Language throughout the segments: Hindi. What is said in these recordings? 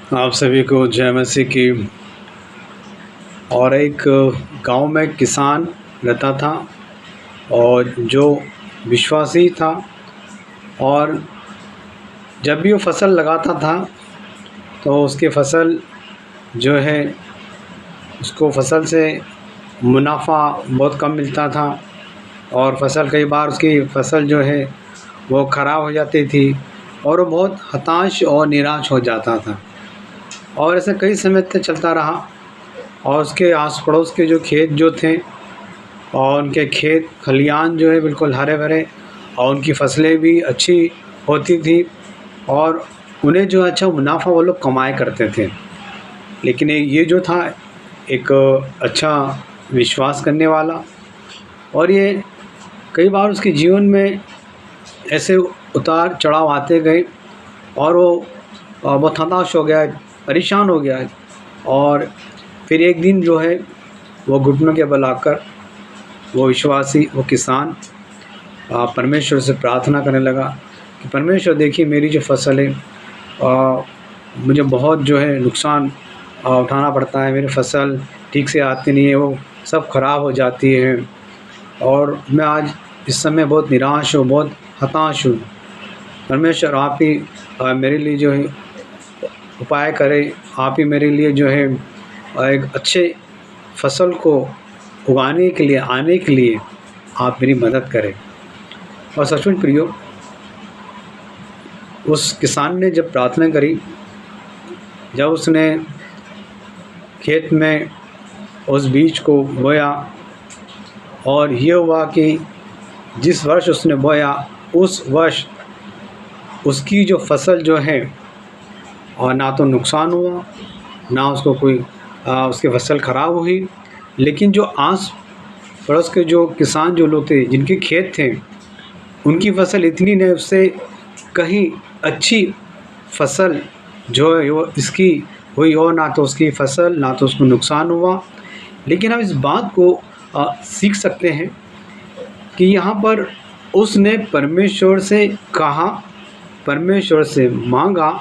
आप सभी को जय मसीह की। और एक गांव में किसान रहता था और जो विश्वासी था, और जब भी वो फसल लगाता था तो उसके फसल जो है उसको फसल से मुनाफा बहुत कम मिलता था। और फसल कई बार उसकी फसल जो है वो ख़राब हो जाती थी और वो बहुत हताश और निराश हो जाता था। और ऐसा कई समय तक चलता रहा। और उसके आस पड़ोस के जो खेत जो थे, और उनके खेत खलियान जो है बिल्कुल हरे भरे, और उनकी फसलें भी अच्छी होती थी और उन्हें जो अच्छा मुनाफा वो लोग कमाए करते थे। लेकिन ये जो था एक अच्छा विश्वास करने वाला, और ये कई बार उसके जीवन में ऐसे उतार चढ़ाव आते गए और वो बहुत हताश हो गया, परेशान हो गया। और फिर एक दिन जो है वो घुटनों के बल आकर वो विश्वासी, वो किसान परमेश्वर से प्रार्थना करने लगा कि परमेश्वर देखिए, मेरी जो फसल है मुझे बहुत जो है नुकसान उठाना पड़ता है। मेरी फसल ठीक से आती नहीं है, वो सब खराब हो जाती है और मैं आज इस समय बहुत निराश हूँ, बहुत हताश हूँ। परमेश्वर आप ही मेरे लिए जो है उपाय करें। आप ही मेरे लिए जो है एक अच्छे फसल को उगाने के लिए, आने के लिए आप मेरी मदद करें। और सचमुच प्रियो, उस किसान ने जब प्रार्थना करी, जब उसने खेत में उस बीज को बोया, और ये हुआ कि जिस वर्ष उसने बोया उस वर्ष उसकी जो फसल जो है और ना तो नुकसान हुआ, ना उसको कोई उसकी फसल ख़राब हुई। लेकिन जो आस पड़ोस के जो किसान जो लोग थे, जिनके खेत थे, उनकी फसल इतनी नहीं, उससे कहीं अच्छी फसल जो है वो इसकी हुई, और ना तो उसकी फसल, ना तो उसको नुकसान हुआ। लेकिन हम इस बात को सीख सकते हैं कि यहाँ पर उसने परमेश्वर से कहा, परमेश्वर से मांगा,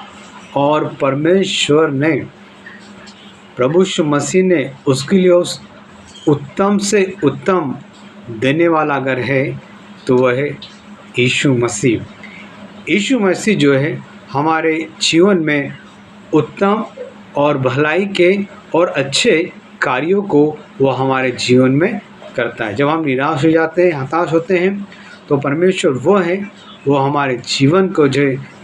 और परमेश्वर ने, प्रभु यीशु मसीह ने उसके लिए उस उत्तम से उत्तम देने वाला अगर है तो वह है यीशु मसीह। यीशु मसीह जो है हमारे जीवन में उत्तम और भलाई के और अच्छे कार्यों को वो हमारे जीवन में करता है। जब हम निराश हो जाते हैं, हताश होते हैं, तो परमेश्वर वो है, वो हमारे जीवन को जो है